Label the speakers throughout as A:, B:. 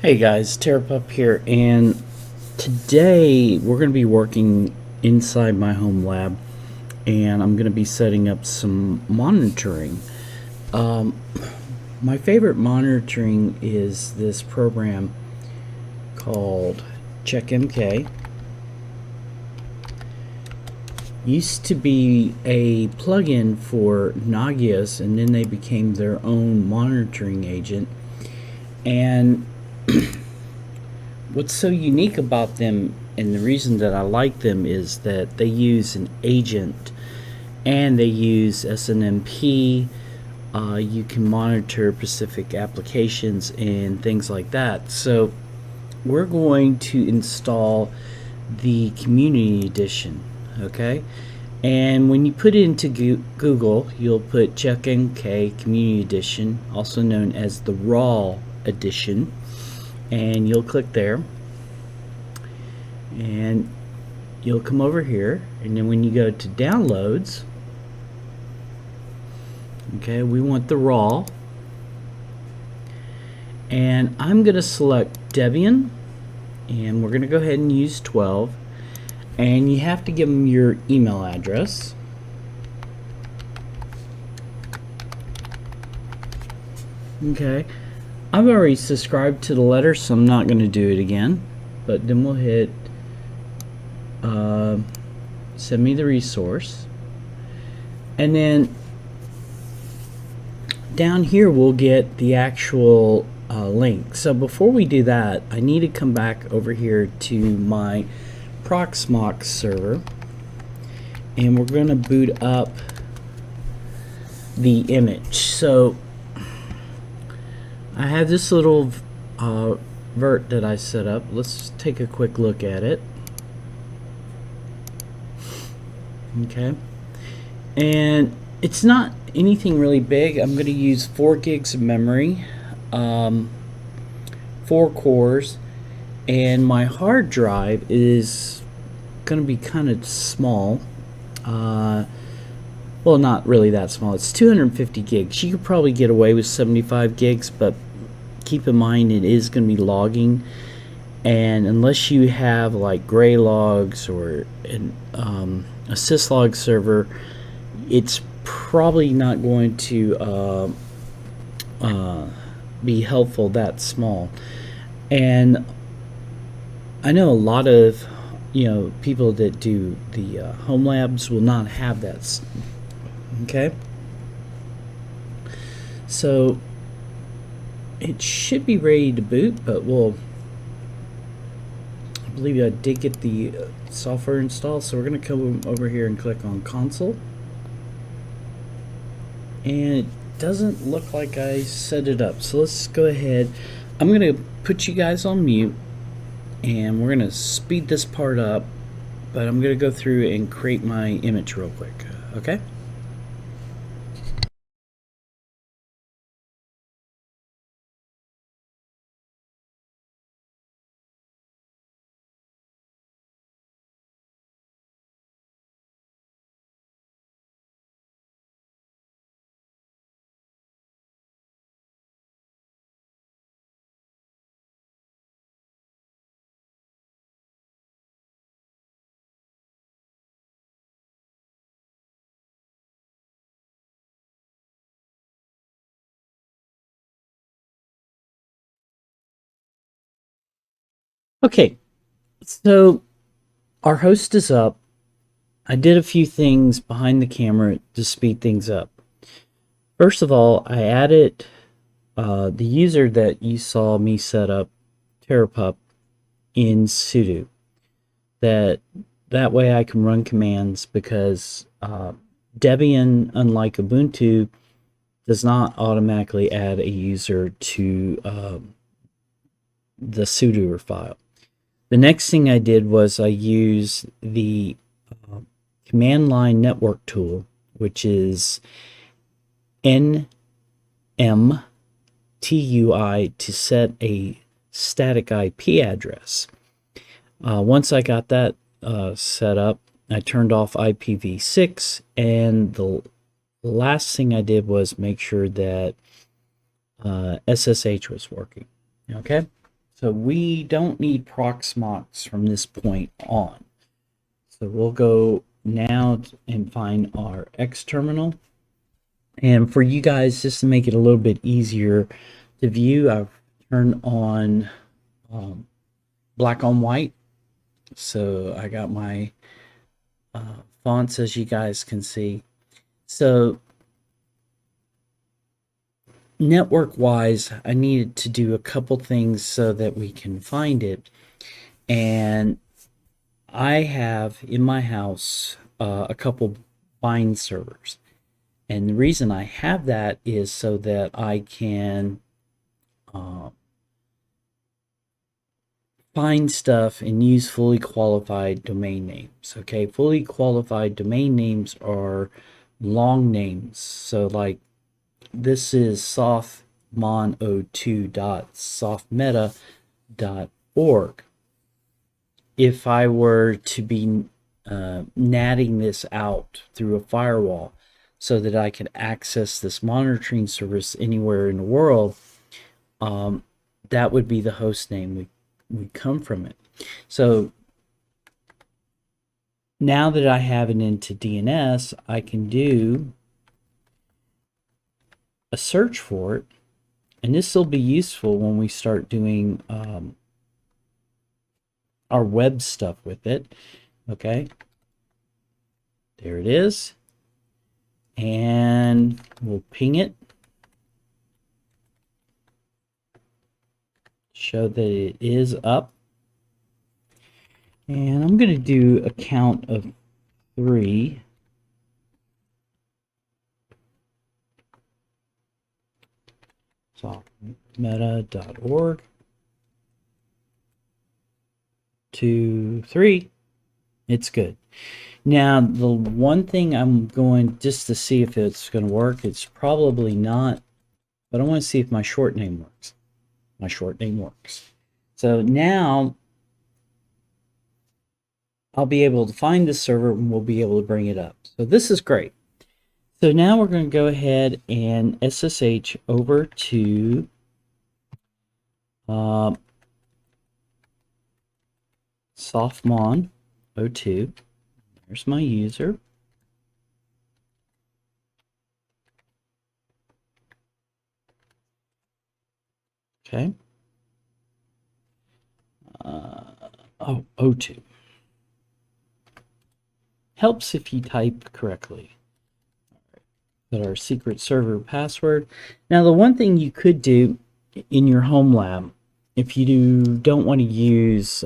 A: Hey guys, TerrorPUP here, and today we're going to be working inside my home lab, and I'm going to be setting up some monitoring. My favorite monitoring is this program called CheckMk. Used to be a plugin for Nagios, and then they became their own monitoring agent. And what's so unique about them, and the reason that I like them, is that they use an agent and they use SNMP. You can monitor specific applications and things like that. So we're going to install the community edition, okay? And when you put it into Google, you'll put CheckMk Community Edition, also known as the Raw Edition, and you'll click there, and you'll come over here, and then when you go to downloads, okay, we want the Raw, and I'm going to select Debian, and we're going to go ahead and use 12. And you have to give them your email address. Okay, I've already subscribed to the letter, so I'm not going to do it again. But then we'll hit send me the resource. And then down here we'll get the actual link. So before we do that, I need to come back over here to my Proxmox server, and we're going to boot up the image. So I have this little vert that I set up. Let's take a quick look at it. Okay, and it's not anything really big. I'm going to use 4 gigs of memory, 4 cores, and my hard drive is going to be kind of small. Well, not really that small. It's 250 gigs. You could probably get away with 75 gigs, but keep in mind it is going to be logging, and unless you have like gray logs or an a syslog server, it's probably not going to be helpful that small. And I know a lot of people that do the home labs will not have that. Okay, so it should be ready to boot, but I believe I did get the software installed, so we're going to come over here and click on console, and it doesn't look like I set it up. So let's go ahead. I'm going to put you guys on mute, and we're going to speed this part up, but I'm going to go through and create my image real quick. Okay. Okay, so our host is up. I did a few things behind the camera to speed things up. First of all, I added the user that you saw me set up, TerrorPUP, in sudo. That way I can run commands, because Debian, unlike Ubuntu, does not automatically add a user to the sudo file. The next thing I did was I used the command line network tool, which is NMTUI, to set a static IP address. Once I got that set up, I turned off IPv6, and the last thing I did was make sure that SSH was working. Okay, So we don't need Proxmox from this point on. So we'll go now and find our X terminal. And for you guys, just to make it a little bit easier to view, I've turned on black on white. So I got my fonts, as you guys can see. So network wise, I needed to do a couple things so that we can find it. And I have in my house a couple bind servers. And the reason I have that is so that I can find stuff and use fully qualified domain names. Okay, fully qualified domain names are long names. So like this is softmon02.softmeta.org. If I were to be natting this out through a firewall so that I could access this monitoring service anywhere in the world, that would be the host name we come from it. So now that I have it into DNS, I can do a search for it, and this will be useful when we start doing our web stuff with it. Okay, there it is, and we'll ping it, show that it is up, and I'm going to do a count of 3. Softmeta.org 2, 3. It's good. Now the one thing I'm going just to see if it's going to work, it's probably not, but I want to see if my short name works. My short name works. So now I'll be able to find this server and we'll be able to bring it up. So this is great. So now we're going to go ahead and SSH over to softmon02. There's my user. Okay. Oh, O2. Helps if you type correctly. Got our secret server password. Now, the one thing you could do in your home lab, if you don't want to use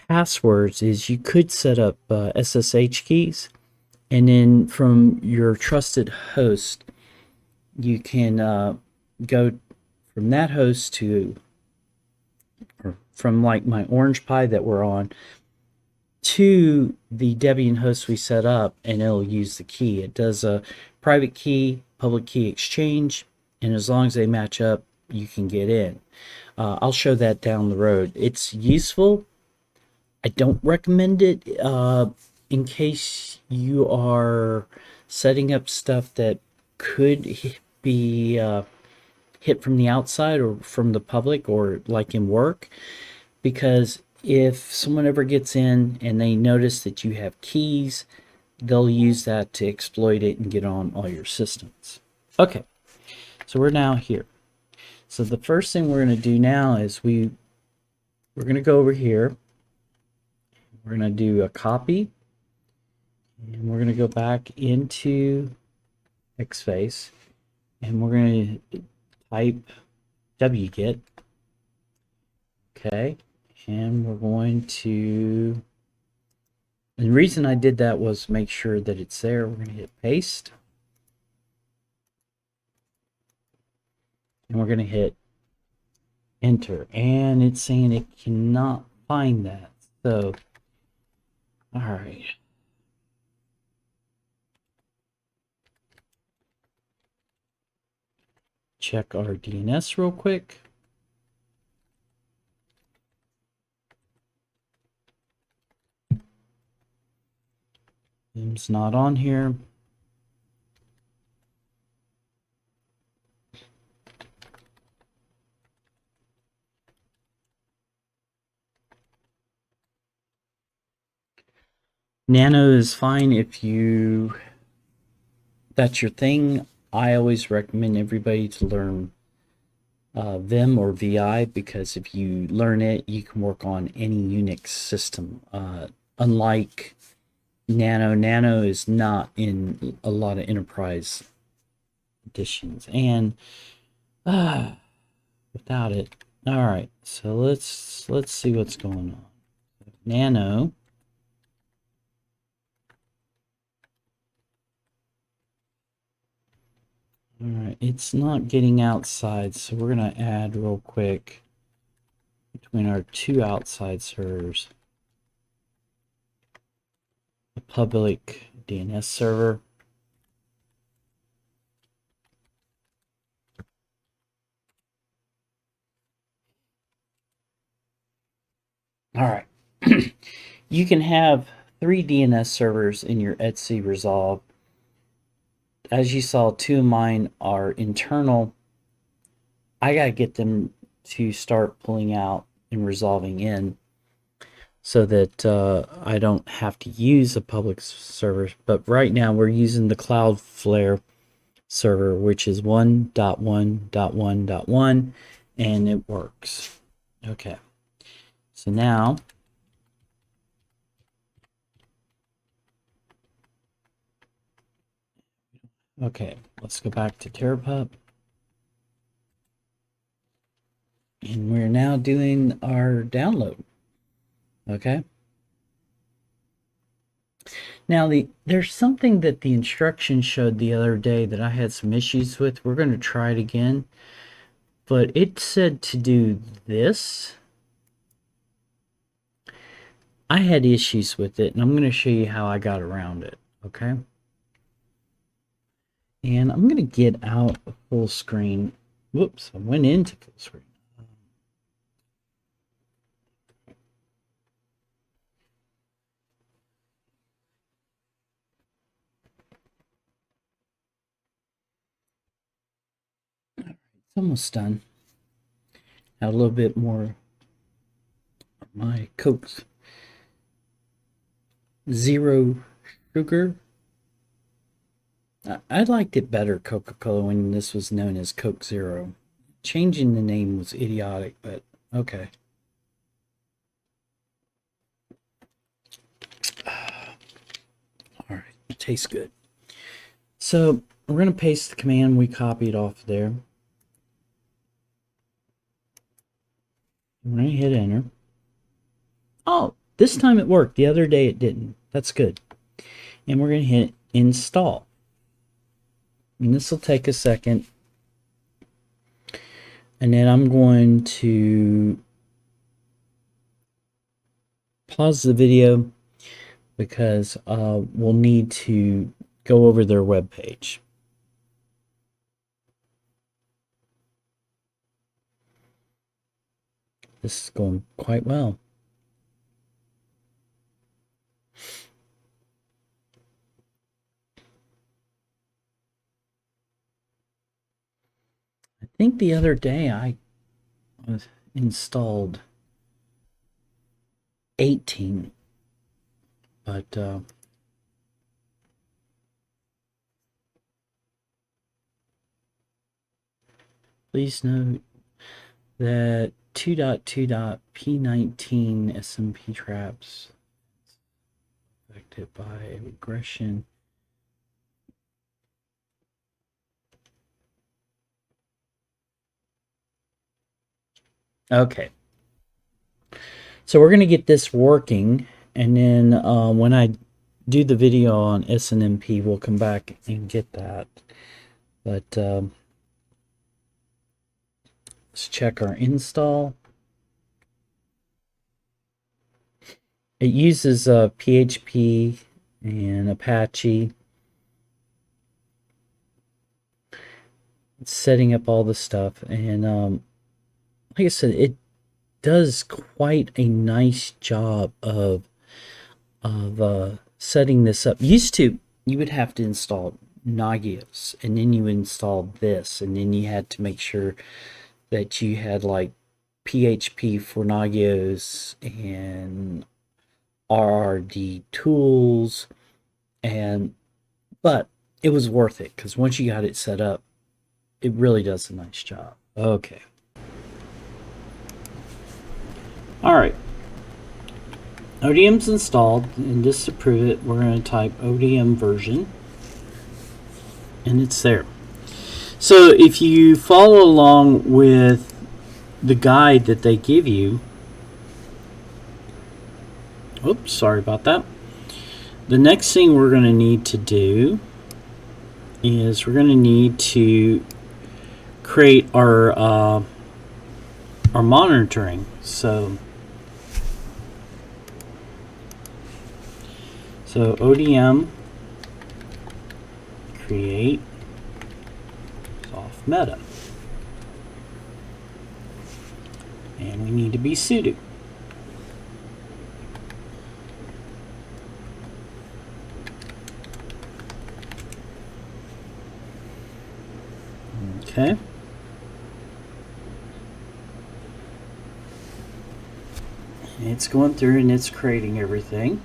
A: passwords, is you could set up SSH keys, and then from your trusted host, you can go from that host to, or from like my OrangePi that we're on, to the Debian host we set up, and it'll use the key. It does a private key, public key exchange, and as long as they match up, you can get in. I'll show that down the road. It's useful. I don't recommend it in case you are setting up stuff that could be hit from the outside or from the public, or like in work, because if someone ever gets in and they notice that you have keys, they'll use that to exploit it and get on all your systems. Okay, so we're now here. So the first thing we're going to do now is we're going to go over here. We're going to do a copy, and we're going to go back into Xface, and we're going to type wget. Okay, and we're going to, and the reason I did that was make sure that it's there. We're going to hit paste, and we're going to hit enter, and it's saying it cannot find that. So all right, check our DNS real quick. It's not on here. Nano is fine if that's your thing. I always recommend everybody to learn Vim or VI, because if you learn it, you can work on any Unix system. Unlike Nano is not in a lot of enterprise editions, and without it. All right, so let's see what's going on. Nano. All right, it's not getting outside, so we're gonna add real quick between our two outside servers a public DNS server. All right. You can have 3 DNS servers in your etc resolve. As you saw, 2 of mine are internal. I got to get them to start pulling out and resolving in so that I don't have to use a public server. But right now we're using the Cloudflare server, which is 1.1.1.1, and it works. Okay. So now okay, let's go back to TerrorPUP. And we're now doing our download. Okay. Now there's something that the instructions showed the other day that I had some issues with. We're going to try it again. But it said to do this. I had issues with it, and I'm going to show you how I got around it. Okay. And I'm going to get out of full screen. Whoops, I went into full screen. It's almost done. Add a little bit more of my Coke Zero sugar. I liked it better, Coca-Cola, when this was known as Coke Zero. Changing the name was idiotic, but okay. All right, it tastes good. So we're going to paste the command we copied off there. We're going to hit enter. Oh, this time it worked. The other day it didn't. That's good. And we're going to hit install. And this will take a second. And then I'm going to pause the video because we'll need to go over their web page. This is going quite well. I think the other day I installed 18, but please note that 2.2.p19 SMP traps affected by regression. Okay. So we're going to get this working, and then when I do the video on SNMP, we'll come back and get that. But let's check our install. It uses PHP and Apache. It's setting up all the stuff, and like I said, it does quite a nice job of setting this up. Used to, you would have to install Nagios, and then you installed this, and then you had to make sure that you had like PHP for Nagios and rrdtools, but it was worth it because once you got it set up, it really does a nice job. Okay. All right. ODM's installed, and just to prove it, we're going to type ODM version, and it's there. So if you follow along with the guide that they give you, oops, sorry about that. The next thing we're going to need to do is we're going to need to create our monitoring. So ODM create soft meta, and we need to be sudo. Okay. It's going through and it's creating everything.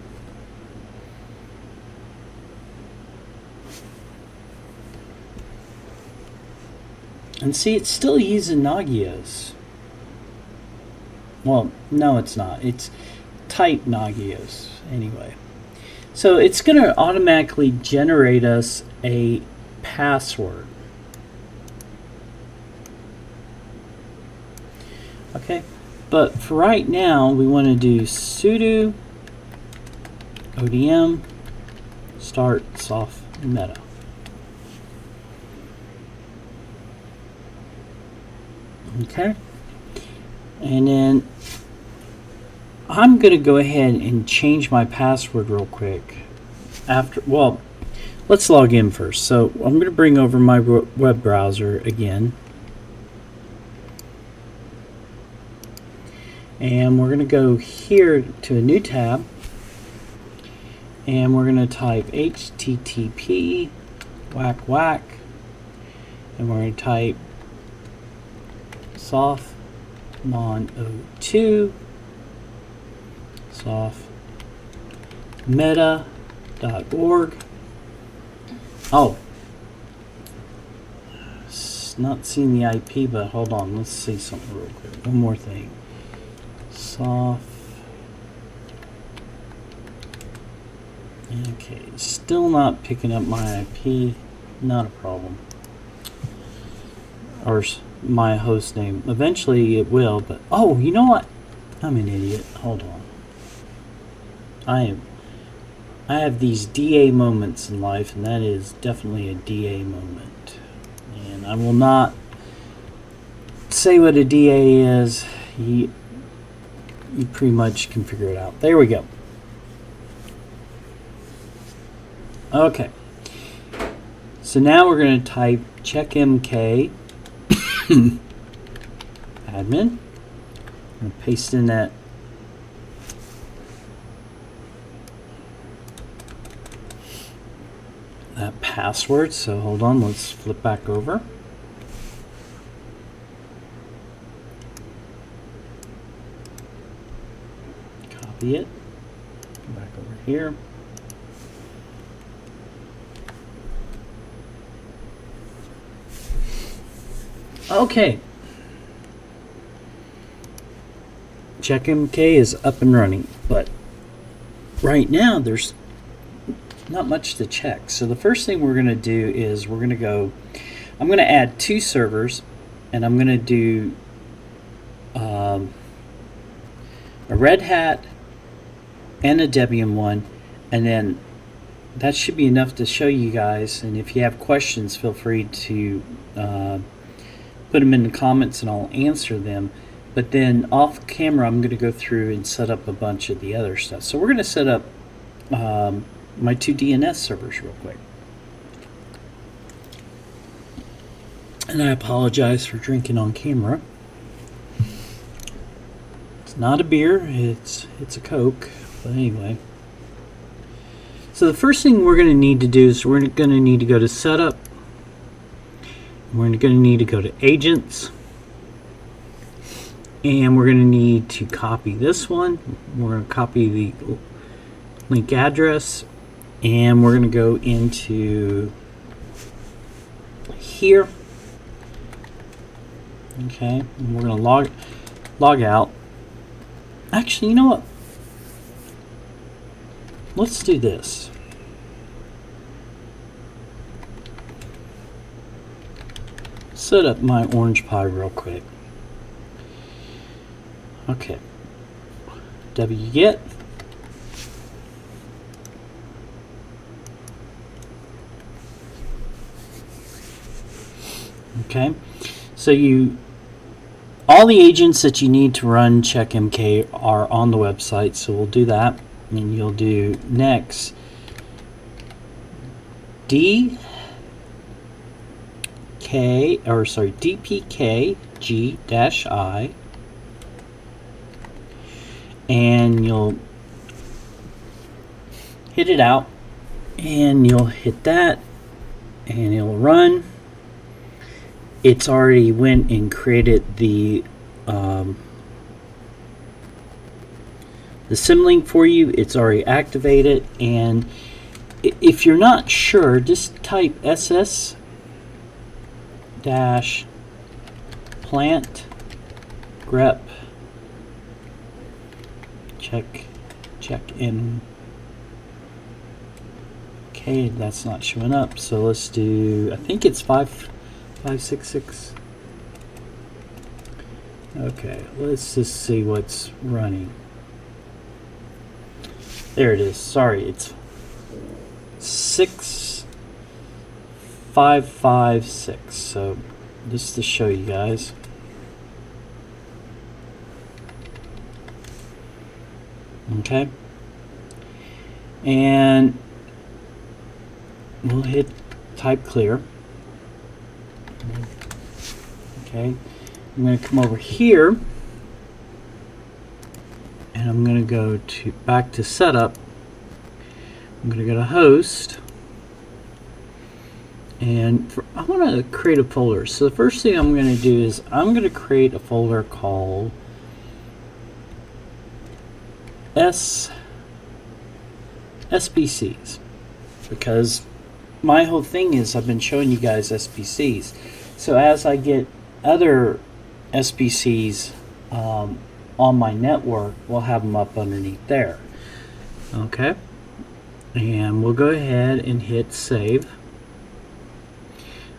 A: And see, it's still using Nagios. Well, no, it's not. It's type Nagios anyway. So it's going to automatically generate us a password. Okay, but for right now, we want to do sudo ODM start soft meta. Okay, and then I'm going to go ahead and change my password real quick. Well, let's log in first. So I'm going to bring over my web browser again. And we're going to go here to a new tab, and we're going to type http whack, and we're going to type softmon02 softmeta.org. Oh, it's not seeing the IP, but hold on, let's see something real quick. One more thing. Okay, still not picking up my IP. Not a problem. Or my host name. Eventually it will, but oh, you know what? I'm an idiot. Hold on. I have these DA moments in life, and that is definitely a DA moment. And I will not say what a DA is. You pretty much can figure it out. There we go. Okay. So now we're going to type CheckMk admin. I'm going to paste in that password. So hold on, let's flip back over. Copy it. Go back over here. Okay. CheckMk is up and running, but right now there's not much to check. So the first thing we're going to do is I'm going to add 2 servers, and I'm going to do a Red Hat and a Debian one, and then that should be enough to show you guys. And if you have questions, feel free to put them in the comments and I'll answer them. But then off camera, I'm going to go through and set up a bunch of the other stuff. So we're going to set up my 2 DNS servers real quick. And I apologize for drinking on camera. It's not a beer, it's a Coke. But anyway. So the first thing we're going to need to do is we're going to need to go to Setup. We're going to need to go to Agents. And we're going to need to copy this one. We're going to copy link address, and we're going to go into here. Okay, and we're going to log out. Actually, you know what? Let's do this. Set up my OrangePi real quick. Okay. wget. Okay. So all the agents that you need to run CheckMk are on the website, so we'll do that. And you'll do next dpkg-i, and you'll hit it out, and you'll hit that, and it'll run. It's already went and created the symlink for you. It's already activated, and if you're not sure, just type ss plant grep CheckMk. Okay, that's not showing up, so let's do, I think it's 566. Okay, let's just see what's running. There it is. Sorry, it's 6556. So just to show you guys. Okay. And we'll hit type clear. Okay. I'm going to come over here, and I'm going to go back to setup. I'm going to go to host, and I want to create a folder. So the first thing I'm going to do is I'm going to create a folder called SBCs, because my whole thing is I've been showing you guys SBCs. So as I get other SBCs on my network, we'll have them up underneath there. Okay, and we'll go ahead and hit save.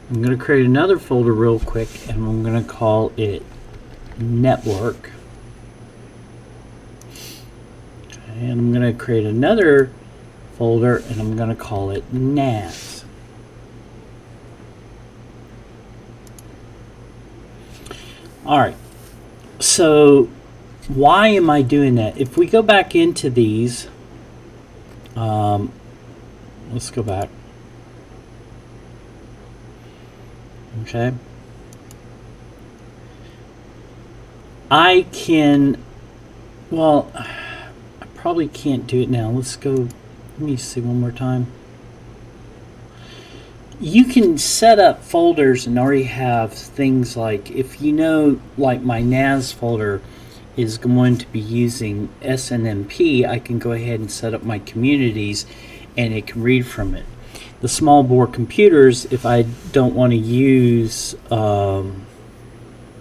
A: I'm going to create another folder real quick, and I'm going to call it network. Okay, and I'm going to create another folder, and I'm going to call it NAS. Alright, so why am I doing that? If we go back into these, let's go back. Okay. I can, well, I probably can't do it now. Let's go, let me see one more time. You can set up folders and already have things like, if you know, like my NAS folder is going to be using SNMP, I can go ahead and set up my communities and it can read from it. The small bore computers, if I don't want to use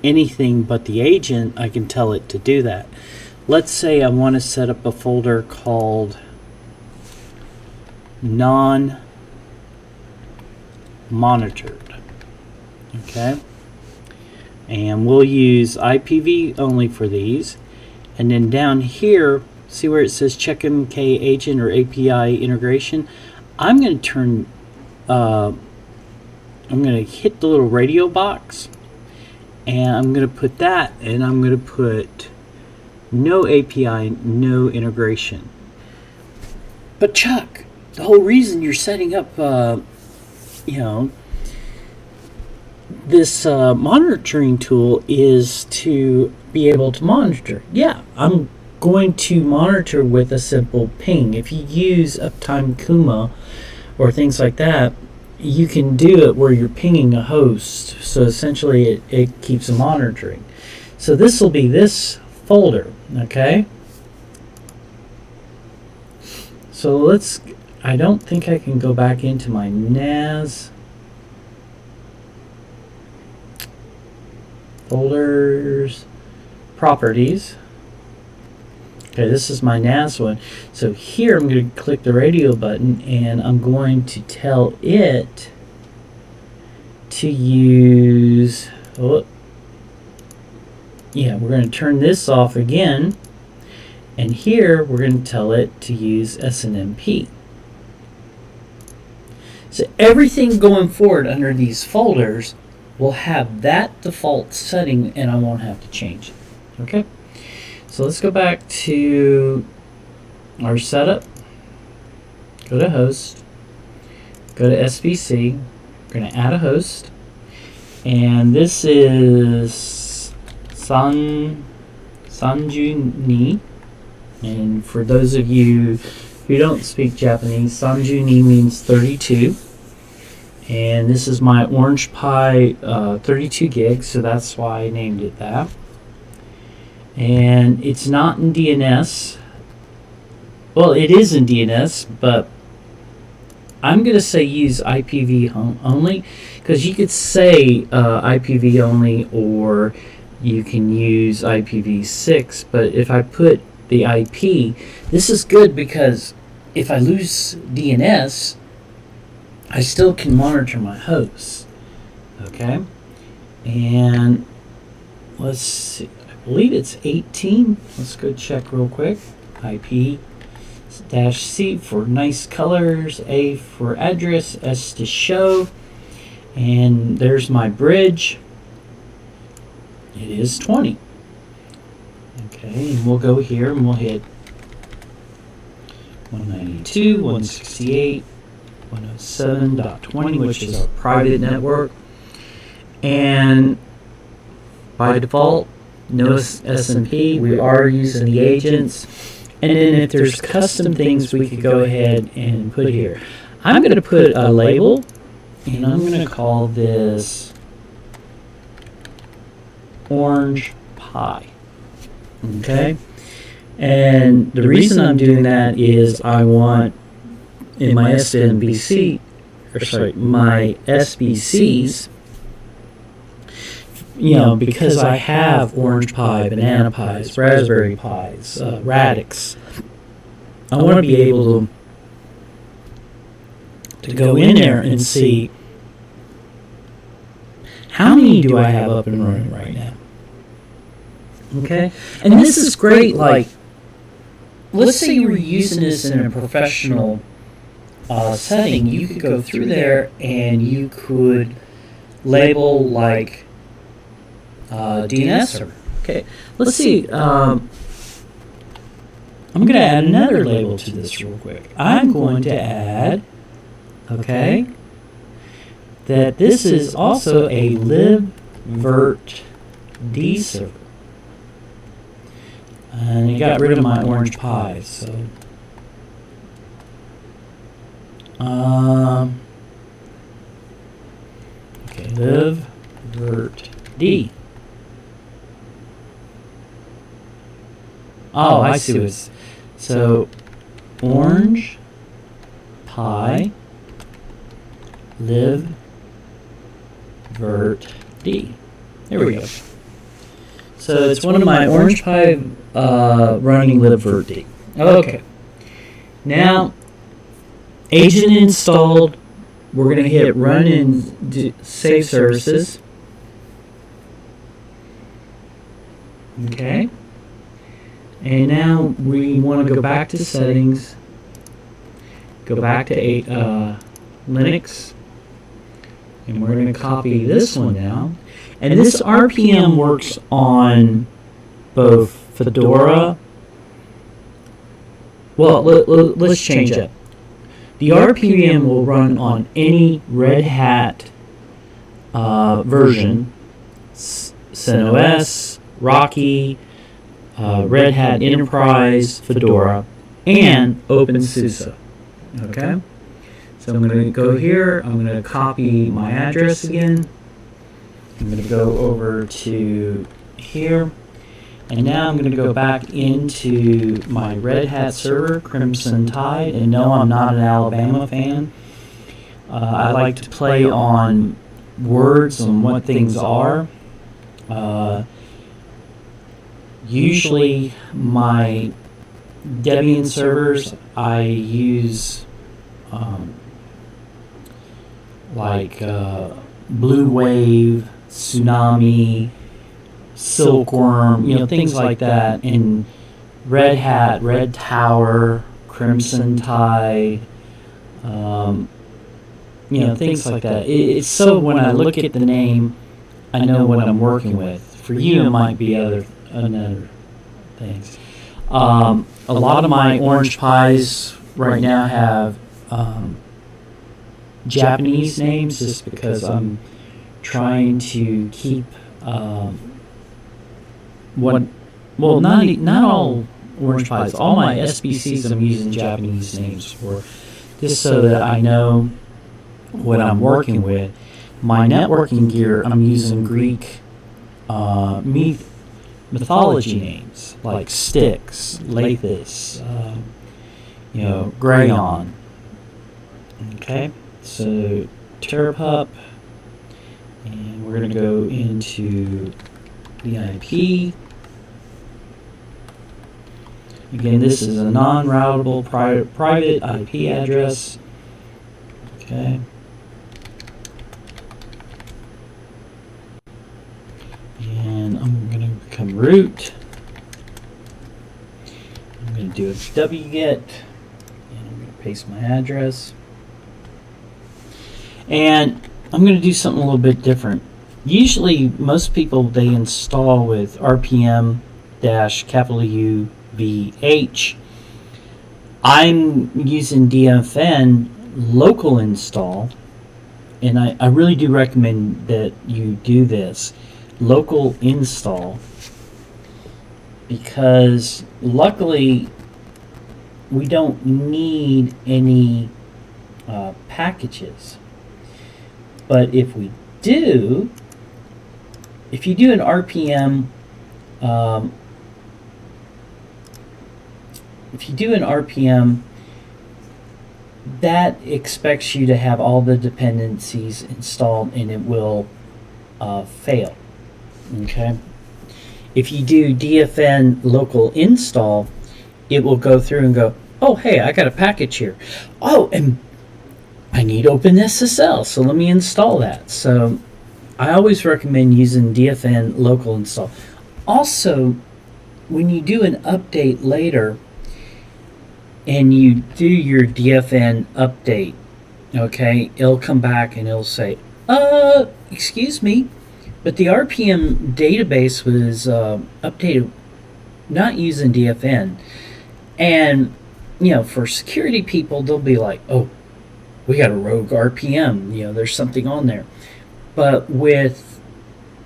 A: anything but the agent, I can tell it to do that. Let's say I want to set up a folder called non-monitored. Okay, and we'll use IPv only for these. And then down here, see where it says CheckMk agent or API integration? I'm going to turn, I'm going to hit the little radio box, and I'm going to put that, and I'm going to put no API, no integration. But Chuck, the whole reason you're setting up, you know, this monitoring tool is to be able to monitor. Yeah, I'm going to monitor with a simple ping. If you use Uptime Kuma or things like that, you can do it where you're pinging a host. So essentially it keeps monitoring. So this will be this folder, okay? So I don't think I can go back into my NAS folders, properties. Okay, this is my NAS one. So here I'm going to click the radio button and I'm going to tell it to use, yeah, we're going to turn this off again. And here we're going to tell it to use SNMP. So everything going forward under these folders will have that default setting and I won't have to change it. Okay? So let's go back to our setup. Go to host. Go to SVC. We're going to add a host. And this is Sanjuni. And for those of you who don't speak Japanese, Sanjuni means 32. And this is my OrangePi 32 gigs, so that's why I named it that. And it's not in DNS. Well, it is in DNS, but I'm going to say use IPv only, because you could say IPv only, or you can use IPv6, but if I put the IP, this is good because if I lose DNS, I still can monitor my hosts. Okay? And let's see. I believe it's 18. Let's go check real quick. IP-C for nice colors, A for address, S to show. And there's my bridge. It is 20. Okay, and we'll go here and we'll hit 192, 168, 107.20, which is our private network. And by default, no SMP. We are using the agents. And then if there's custom things we could go ahead and put here. I'm going to put a label, and I'm going to call this OrangePi. Okay? And the reason I'm doing that is I want in my SNBC, or sorry, my SBCs, you know, because I have OrangePi, Banana Pis, Raspberry Pis, Radix, I want to be able to go in there and see how many do I have up and running right now. Okay? And this is great, like, let's say you were using this in a professional setting. You could go through there and you could label, like, DNS server. Okay, let's see. I'm going to add another label to this real quick. I'm going to add, okay, that this is also a libvirt.d server. And you got rid of my OrangePi, so okay, libvirt.d. Oh, I see what it's. So, OrangePi libvirt.d. There we go. So it's one of my OrangePi running libvirt.d. Okay. Now, agent installed. We're going to hit run and save services. Okay. And now we want to go back to settings, go back to Linux, and we're going to copy this one down. And this RPM works on both Fedora. Well, let's change it. The RPM will run on any Red Hat version, CentOS, Rocky, Red Hat Enterprise, Fedora, and OpenSUSE. Okay? So I'm going to go here. I'm going to copy my address again. I'm going to go over to here. And now I'm going to go back into my Red Hat server, Crimson Tide, and no, I'm not an Alabama fan. I like to play on words on what things are. Usually my Debian servers, I use like Blue Wave, Tsunami, Silkworm, you know, things like that. In Red Hat, Red Tower, Crimson Tide, you know, things like that. It's so when I look at the name, I know what I'm working with. For you, it might be other things. A lot of my OrangePis right now have Japanese names, just because I'm trying to keep not all OrangePis, all my SBCs I'm using Japanese names for, just so that I know what I'm working with. My networking gear, I'm using Greek mythology names like Styx, Lathis, you know, Grayon. Okay, so TerrorPUP, and we're going to go into the IP. Again, this is a non-routable private IP address. Okay. And I'm going to become root. I'm going to do a wget, and I'm going to paste my address. And I'm going to do something a little bit different. Usually, most people, they install with RPM-UVH. I'm using DFN local install, and I really do recommend that you do this. Local install, because luckily we don't need any packages, but if you do an RPM that expects you to have all the dependencies installed, and it will fail. Okay, if you do DFN local install, it will go through and go, oh hey, I got a package here. Oh, and I need OpenSSL, so let me install that. So I always recommend using DFN local install. Also, when you do an update later and you do your DFN update, okay, it'll come back and it'll say, excuse me, but the RPM database was updated not using DFN. And, you know, for security people, they'll be like, oh, we got a rogue RPM, you know, there's something on there. But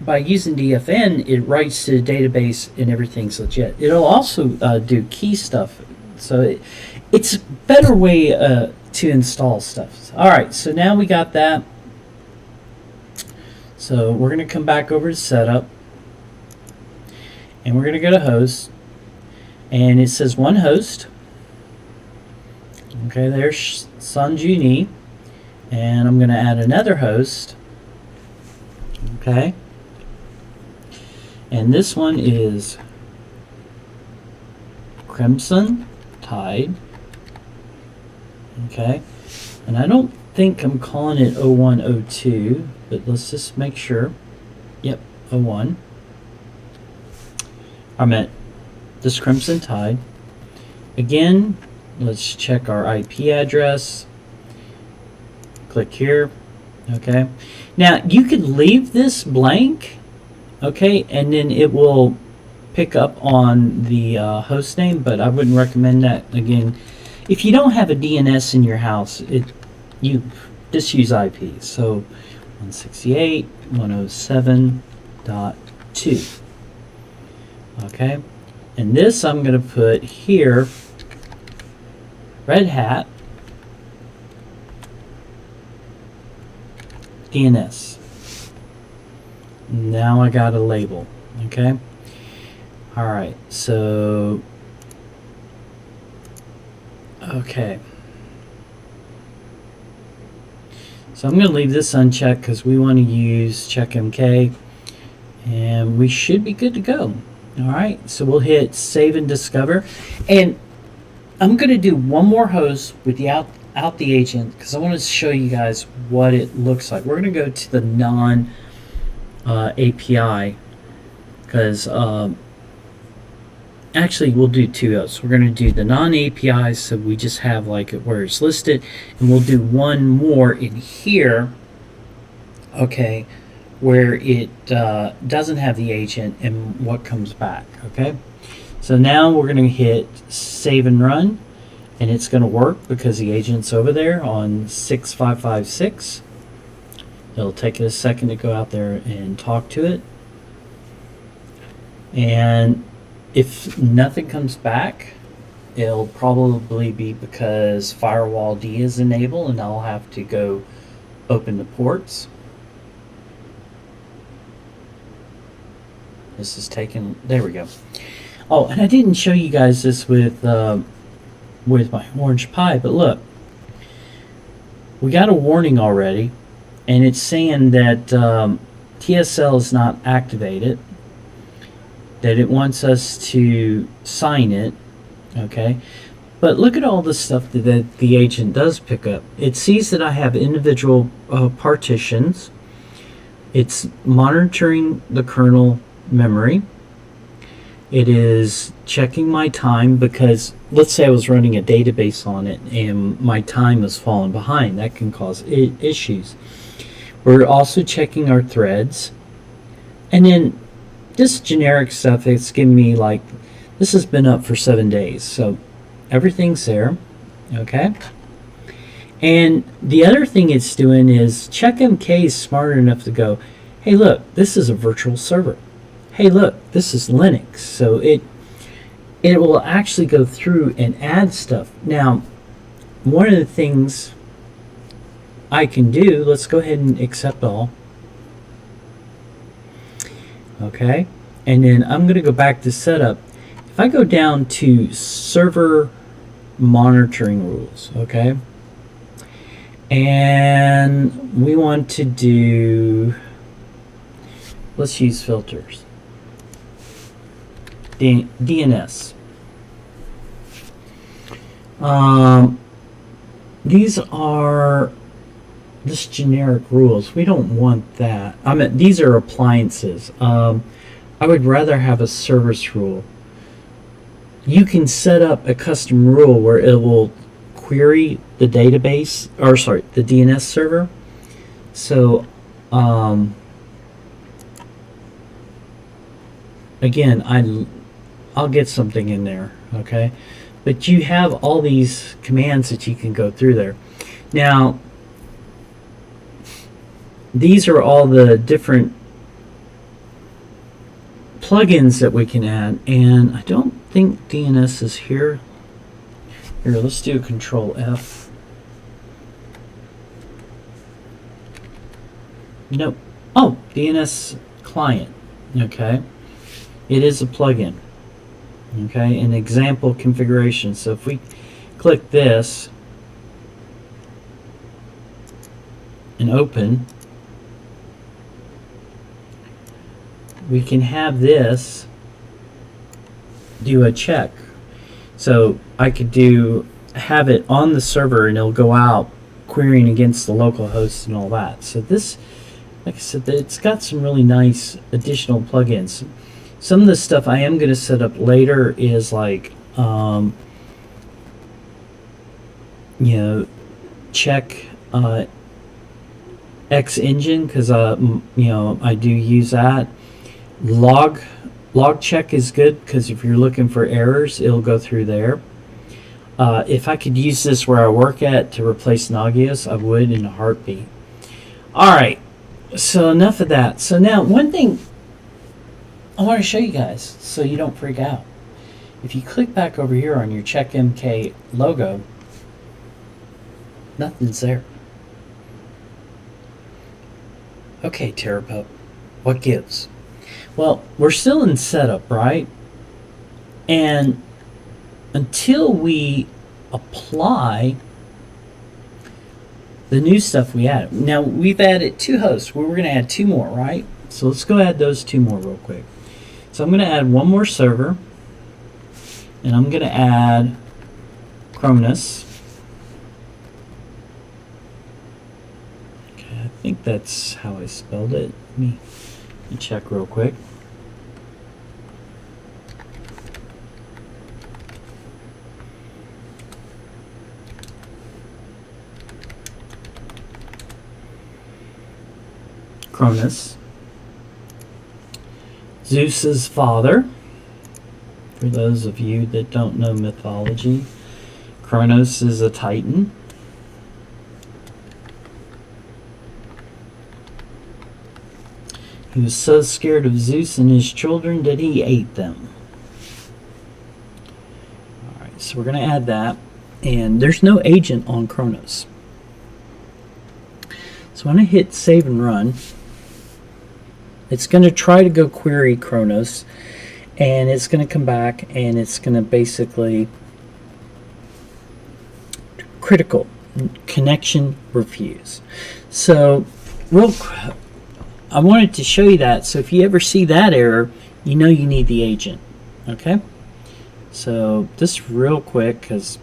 A: by using DFN, it writes to the database and everything's legit. It'll also do key stuff. So it's a better way to install stuff. All right, so now we got that. So we're going to come back over to setup, and we're going to go to host, and it says one host. Okay, there's Sanjuni, and I'm going to add another host. Okay, and this one is Crimson Tide. Okay, and I don't think I'm calling it 0102, but let's just make sure. Yep, 01. I'm at this Crimson Tide. Again, let's check our IP address. Click here. Okay, now you could leave this blank, okay, and then it will pick up on the host name, but I wouldn't recommend that. Again, if you don't have a DNS in your house, you just use IP. So 168.107.2. Okay, and this I'm going to put here, Red Hat DNS. Now I got a label. Okay. All right, so okay. So I'm going to leave this unchecked because we want to use CheckMk, and we should be good to go. All right, so we'll hit save and discover, and I'm going to do one more host without the agent because I want to show you guys what it looks like. We're going to go to the non API because actually we'll do two hosts. We're going to do the non API, so we just have like where it's listed, and we'll do one more in here, okay, where it doesn't have the agent and what comes back. Okay, so now we're going to hit save and run, and it's going to work because the agent's over there on 6556. It'll take it a second to go out there and talk to it, and if nothing comes back, it'll probably be because firewall D is enabled, and I'll have to go open the ports. This is taking, there we go. Oh, and I didn't show you guys this with my OrangePi, but look, we got a warning already, and it's saying that TSL is not activated, that it wants us to sign it, okay? But look at all the stuff that the agent does pick up. It sees that I have individual partitions. It's monitoring the kernel memory. It is checking my time because let's say I was running a database on it and my time is falling behind. That can cause issues. We're also checking our threads. And then this generic stuff, it's giving me like, this has been up for 7 days. So everything's there, okay? And the other thing it's doing is CheckMk is smart enough to go, hey look, this is a virtual server. Hey look, this is Linux. So it will actually go through and add stuff. Now, one of the things I can do, let's go ahead and accept all. Okay, and then I'm going to go back to setup. If I go down to server monitoring rules, okay, and we want to do, let's use filters. DNS. These are just generic rules. We don't want that. I mean, these are appliances. I would rather have a service rule. You can set up a custom rule where it will query the database, or sorry, the DNS server. So again, I'll get something in there, okay? But you have all these commands that you can go through there. Now, these are all the different plugins that we can add, and I don't think DNS is here. Here, let's do Control F. Nope. Oh, DNS client. Okay. It is a plugin. Okay, an example configuration. So if we click this and open, we can have this do a check. So I could have it on the server and it'll go out querying against the local host and all that. So this, like I said, it's got some really nice additional plugins. Some of the stuff I am going to set up later is like, you know, check X engine, because you know, I do use that. Log check is good because if you're looking for errors, it'll go through there. If I could use this where I work at to replace Nagios, I would in a heartbeat. All right, so enough of that. So now one thing I want to show you guys so you don't freak out. If you click back over here on your CheckMk logo, nothing's there. Okay, TerrorPUP, what gives? Well, we're still in setup, right? And until we apply the new stuff we added. Now, we've added 2 hosts. We're going to add 2 more, right? So let's go add those 2 more real quick. So I'm going to add 1 more server, and I'm going to add Cronus. Okay, I think that's how I spelled it. Let me check real quick. Cronus. Zeus's father. For those of you that don't know mythology, Kronos is a Titan. He was so scared of Zeus and his children that he ate them. Alright, so we're going to add that. And there's no agent on Kronos. So when I hit save and run, it's going to try to go query Kronos, and it's going to come back and it's going to basically critical connection refuse. So I wanted to show you that, so if you ever see that error, you know you need the agent. Okay, so just real quick, because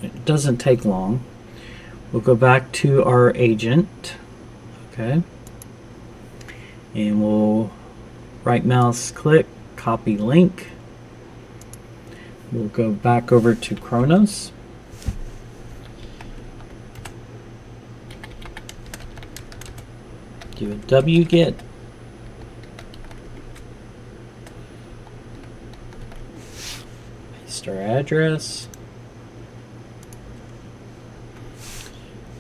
A: it doesn't take long, we'll go back to our agent. Okay, and we'll right mouse click, copy link. We'll go back over to Kronos. Do a wget. Paste our address.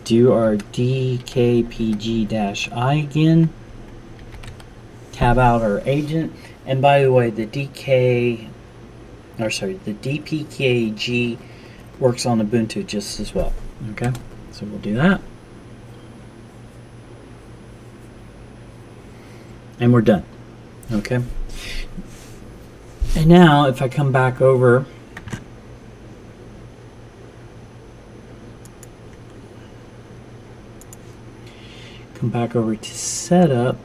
A: Do our dkpg-i again. Tab out our agent. And by the way, the dpkg works on Ubuntu just as well. Okay, so we'll do that. And we're done. Okay. And now if I come back over, to setup,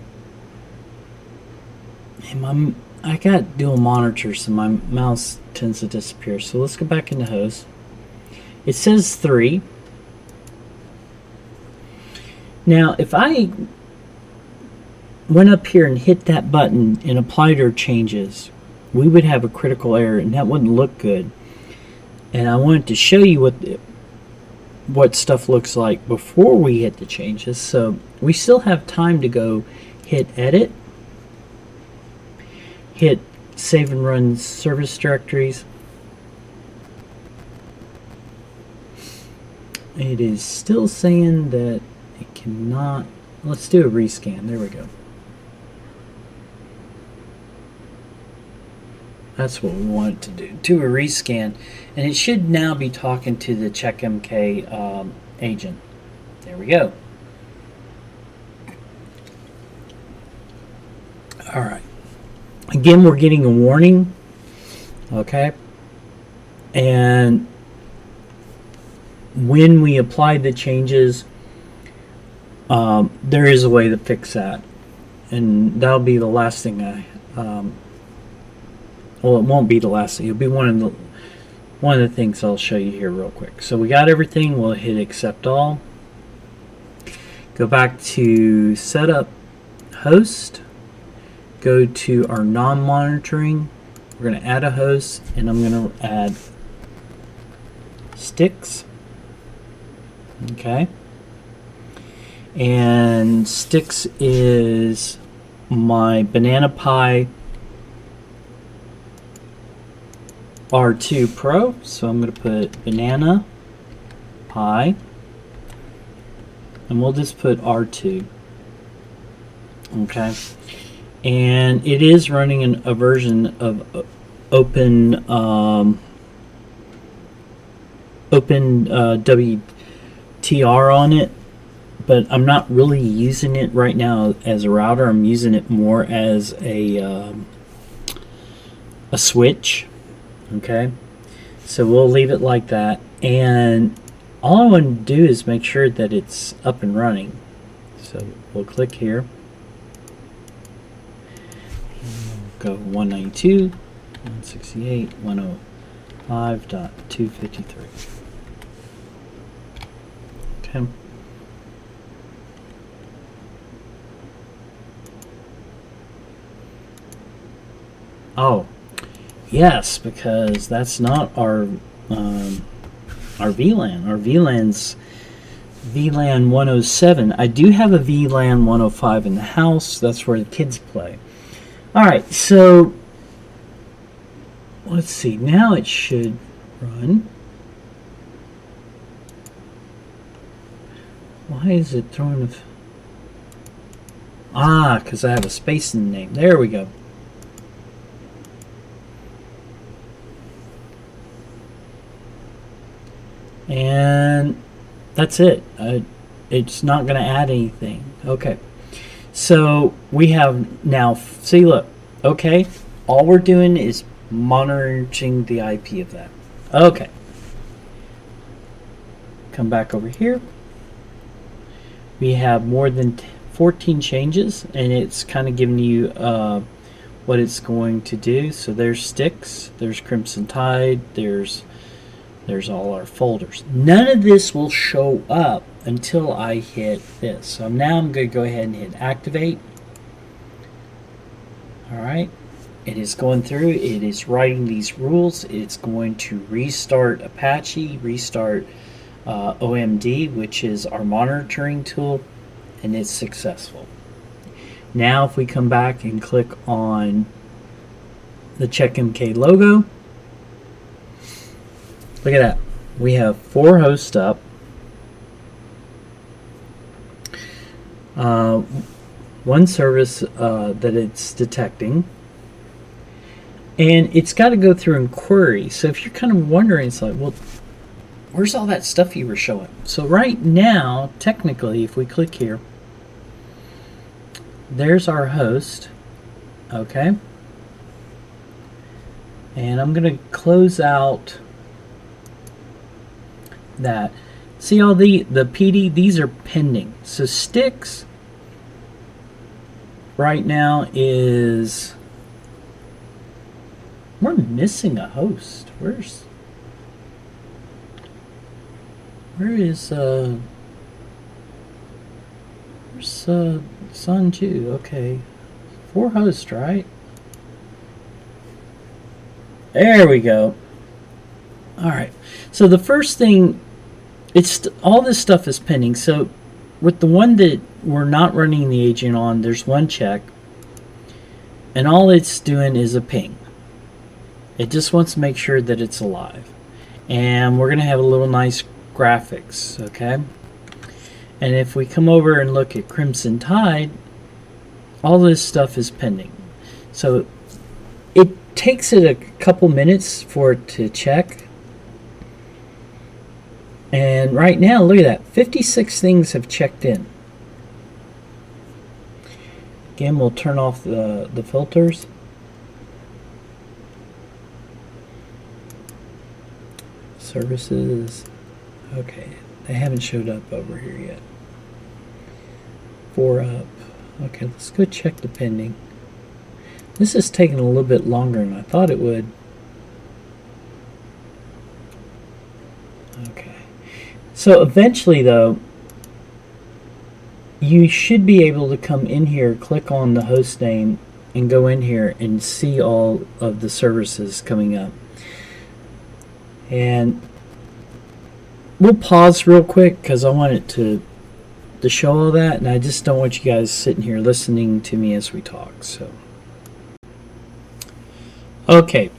A: and I got dual monitors, so my mouse tends to disappear. So let's go back into host. It says 3. Now if I went up here and hit that button and applied our changes, we would have a critical error, and that wouldn't look good. And I wanted to show you what stuff looks like before we hit the changes. So we still have time to go hit edit, hit save and run service directories. It is still saying that it cannot. Let's do a rescan. There we go. That's what we want it to do. Do a rescan, and it should now be talking to the CheckMk agent. There we go. All right. Again, we're getting a warning. Okay. And when we apply the changes, there is a way to fix that, and that'll be the last thing well, it won't be the last thing. It'll be one of the things I'll show you here real quick. So we got everything. We'll hit accept all. Go back to setup host. Go to our non-monitoring. We're going to add a host, and I'm going to add sticks. Okay. And sticks is my Banana Pi R2 Pro, so I'm going to put Banana Pi, and we'll just put R2. Okay, and it is running a version of Open WTR on it, but I'm not really using it right now as a router. I'm using it more as a switch. Okay, so we'll leave it like that, and all I want to do is make sure that it's up and running. So we'll click here. Go 192.168.105.253. Okay. Oh, yes, because that's not our VLAN. Our VLAN's VLAN 107. I do have a VLAN 105 in the house. That's where the kids play. All right, so let's see. Now it should run. Why is it throwing a... because I have a space in the name. There we go. And that's it. It's not going to add anything. Okay. So we have now, see, look, okay, all we're doing is monitoring the IP of that. Okay. Come back over here. We have more than 14 changes, and it's kind of giving you what it's going to do. So there's sticks, there's Crimson Tide, there's all our folders. None of this will show up until I hit this. So now I'm going to go ahead and hit activate. Alright, it is going through, it is writing these rules, it's going to restart Apache, restart OMD, which is our monitoring tool, and it's successful. Now if we come back and click on the CheckMk logo, look at that. We have 4 hosts up. One service that it's detecting. And it's got to go through and query. So if you're kind of wondering, it's like, well, where's all that stuff you were showing? So right now, technically, if we click here, there's our host. Okay. And I'm going to close out that. See all the PD, these are pending. So sticks right now is, we're missing a host. Where is Sanju? Okay, 4 hosts, right? There we go. All right. So the first thing, it's all this stuff is pending. So with the one that we're not running the agent on, there's one check, and all it's doing is a ping. It just wants to make sure that it's alive, and we're going to have a little nice graphics. Okay. And if we come over and look at Crimson Tide, all this stuff is pending. So it takes it a couple minutes for it to check. And right now, look at that. 56 things have checked in. Again, we'll turn off the filters. Services. Okay, they haven't showed up over here yet. 4 up. Okay, let's go check the pending. This is taking a little bit longer than I thought it would. Okay. So eventually, though, you should be able to come in here, click on the host name, and go in here and see all of the services coming up. And we'll pause real quick because I want it to show all that, and I just don't want you guys sitting here listening to me as we talk. So, okay.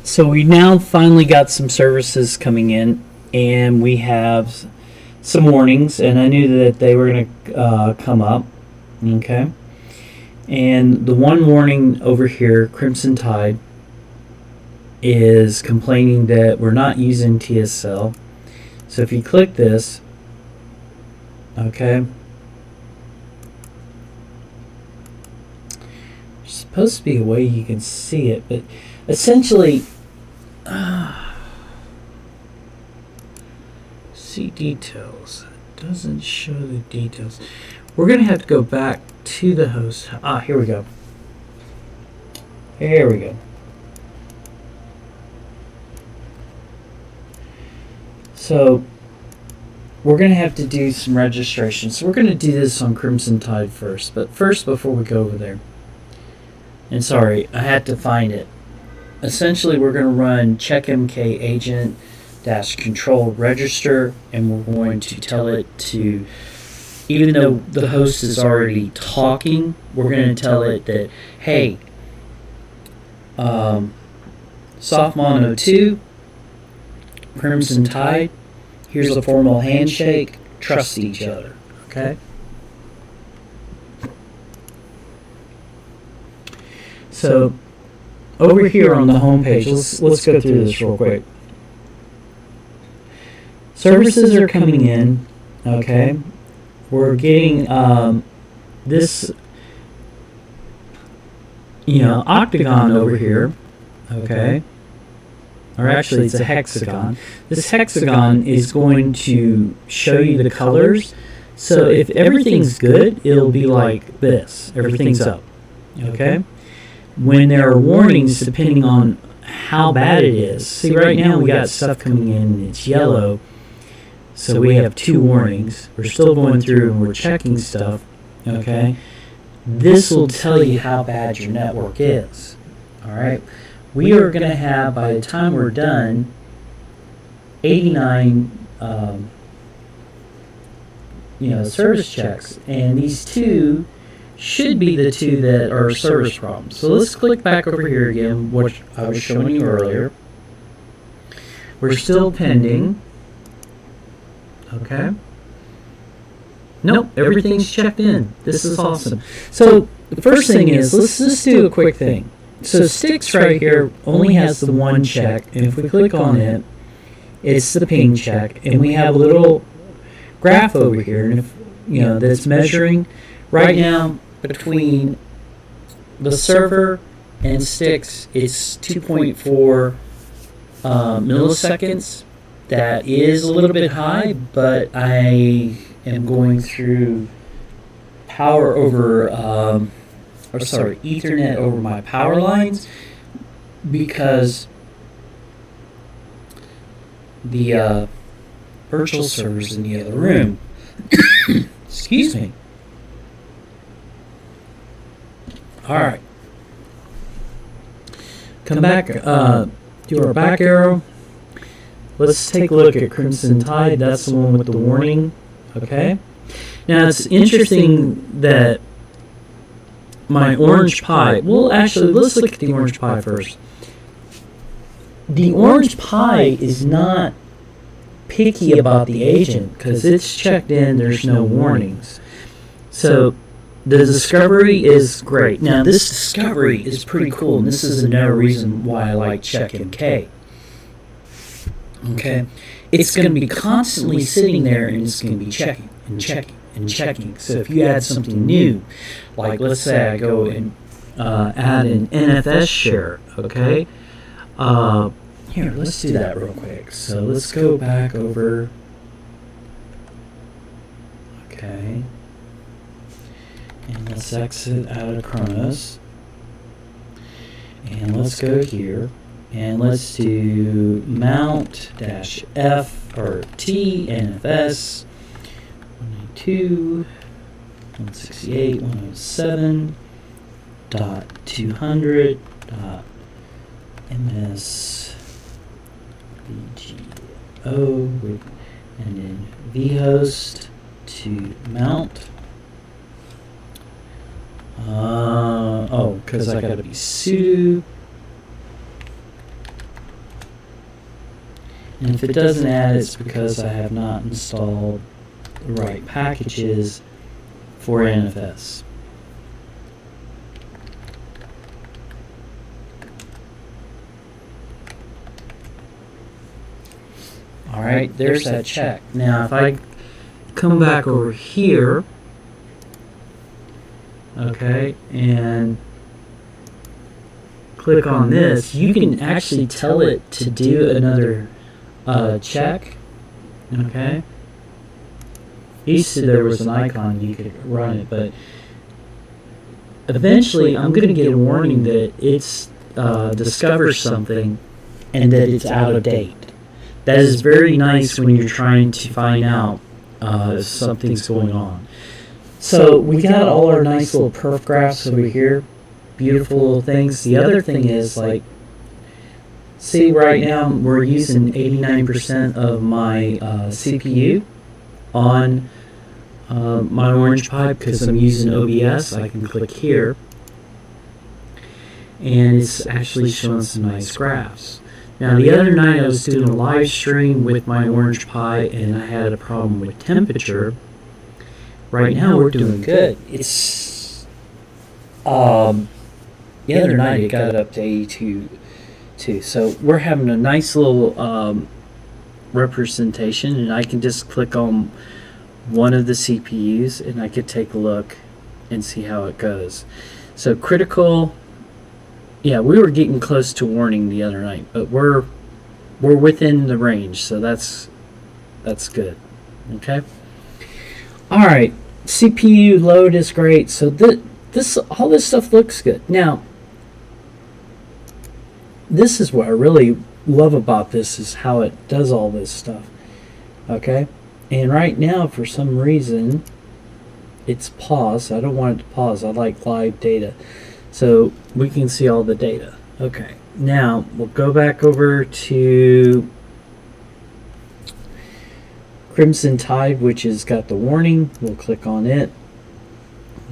A: So we now finally got some services coming in, and we have some warnings, and I knew that they were going to come up. Okay. And the one warning over here, Crimson Tide, is complaining that we're not using TSL. So if you click this, okay, just supposed to be a way you can see it, but essentially, see details. It doesn't show the details. We're going to have to go back to the host. Here we go. Here we go. So we're going to have to do some registration. So we're going to do this on Crimson Tide first. But first, before we go over there, and sorry, I had to find it. Essentially, we're going to run CheckMk agent -control register, and we're going to tell it to, even though the host is already talking, we're going to tell it that, hey, Softmono 2, Crimson Tide, here's a formal handshake, trust each other, okay? So, over here on the home page, let's go through this real quick. Services are coming in, okay? We're getting this, octagon over here, okay? Or actually, it's a hexagon. This hexagon is going to show you the colors. So if everything's good, it'll be like this. Everything's up, okay? When there are warnings, depending on how bad it is. See, right now we got stuff coming in, and it's yellow. So we have 2 warnings. We're still going through and we're checking stuff, okay? This will tell you how bad your network is, all right? We are going to have, by the time we're done, 89 service checks, and these 2 should be the 2 that are service problems. So let's click back over here again, which I was showing you earlier. We're still pending. Okay. Nope, everything's checked in. This is awesome. So the first thing is, let's just do a quick thing. So Sticks right here only has the 1 check, and if we click on it, it's the ping check, and we have a little graph over here, and if that's measuring right now between the server and Sticks, it's 2.4 milliseconds. That is a little bit high, but I am going through power over, Ethernet over my power lines, because the virtual server's in the other room. Excuse me. All right. Come back, do our back arrow. Let's take a look at Crimson Tide. That's the one with the warning. Okay. Now it's interesting that my OrangePi. Well, actually, let's look at the OrangePi first. The OrangePi is not picky about the agent because it's checked in. There's no warnings. So the discovery is great. Now this discovery is pretty cool, and this is another reason why I like CheckMk. Okay, it's going to be constantly sitting there, and it's going to be checking and checking and checking. So if you add something new, like let's say I go and add an NFS share, okay? Here, let's do that real quick. So let's go back over. Okay. And let's exit out of Chronos. And let's go here. And let's do mount-f or t NFS 192.168.107.200.ms.vgo and then vhost to mount. Because I gotta be sudo. And if it doesn't add, it's because I have not installed the right packages for NFS. Alright, there's that check. Now if I come back over here, okay, and click on this, you can actually tell it to do another check. Okay. Used to there was an icon you could run it, but eventually I'm going to get a warning that it's discovers something and that it's out of date. That is very nice when you're trying to find out if something's going on. So we got all our nice little perf graphs over here, beautiful little things. The other thing is, like, see, right now we're using 89% of my CPU on my OrangePi because I'm using OBS. I can click here, and it's actually showing some nice graphs. Now, the other night I was doing a live stream with my OrangePi, and I had a problem with temperature. Right now we're doing good. It's the other night it got up to 82 too. So we're having a nice little representation, and I can just click on one of the CPUs and I could take a look and see how it goes. So critical, yeah, we were getting close to warning the other night, but we're within the range, so that's good. Okay. All right, CPU load is great. So all this stuff looks good. Now, this is what I really love about this, is how it does all this stuff. Okay, and right now for some reason it's paused. I don't want it to pause. I like live data, so we can see all the data. Okay, now we'll go back over to Crimson Tide, which has got the warning. We'll click on it.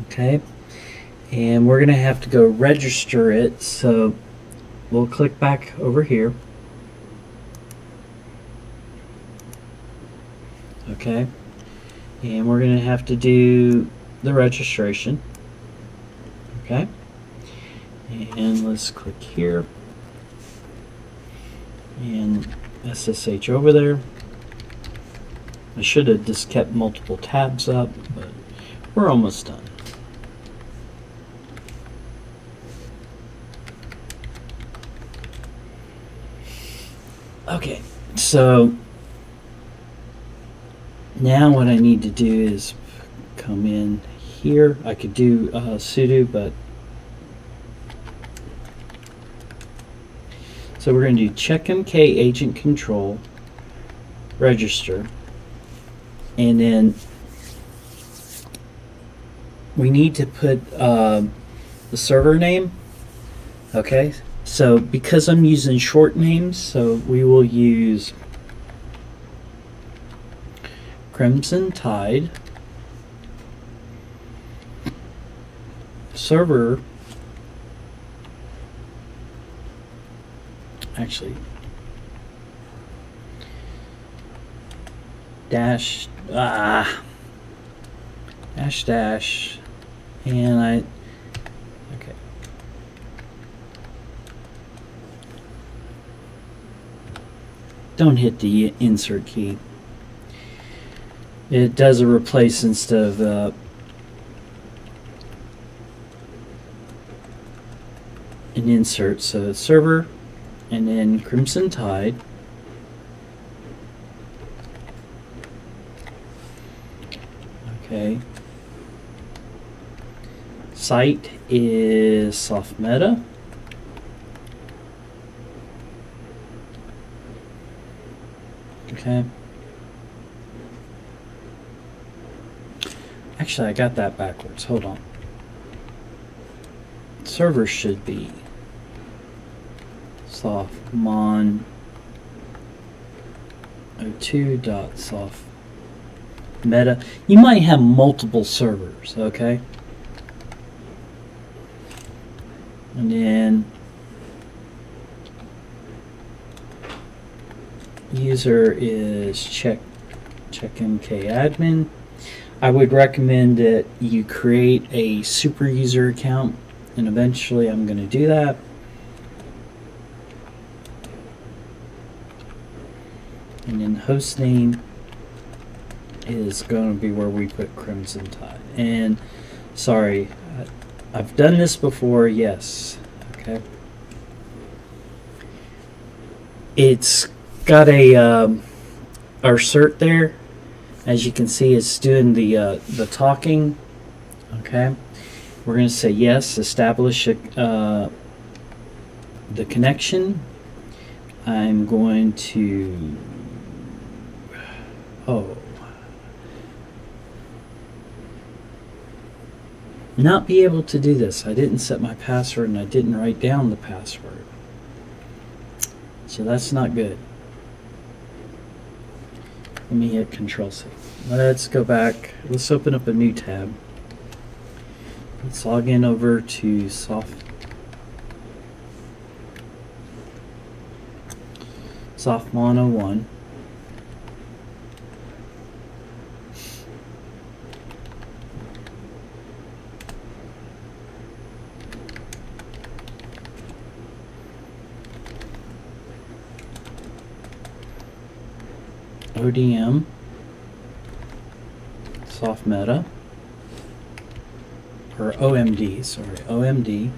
A: Okay, and we're gonna have to go register it, so we'll click back over here. Okay, and we're gonna have to do the registration. Okay, and let's click here and SSH over there. I should have just kept multiple tabs up, but we're almost done. Okay, so now what I need to do is come in here. I could do sudo, but so we're going to do CheckMk agent control register, and then we need to put the server name. Okay, so because I'm using short names, so we will use Crimson Tide server. Actually, dash and okay. Don't hit the insert key. It does a replace instead of an insert. So server and then Crimson Tide. Okay. Site is soft meta. Okay. Actually, I got that backwards. Hold on. Server should be softmon 02.soft meta. You might have multiple servers, okay? And then user is CheckMk admin. I would recommend that you create a super user account, and eventually I'm going to do that. And then host name is going to be where we put Crimson Tide. And sorry, I've done this before, yes. Okay. it's got a our cert there. As you can see, it's doing the talking. Okay, we're going to say yes, establish the connection. I'm going to not be able to do this. I didn't set my password and I didn't write down the password. So that's not good. Let me hit Control-C. Let's go back. Let's open up a new tab. Let's log in over to Softmono 1. ODM, soft meta, or OMD, sorry, OMD.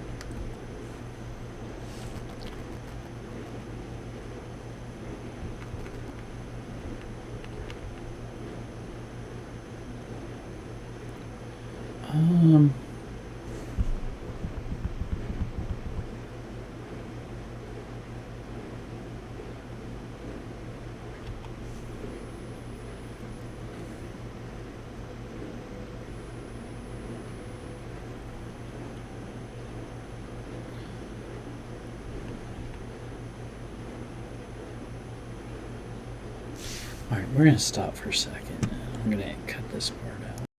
A: Alright, we're going to stop for a second. I'm going to cut this part.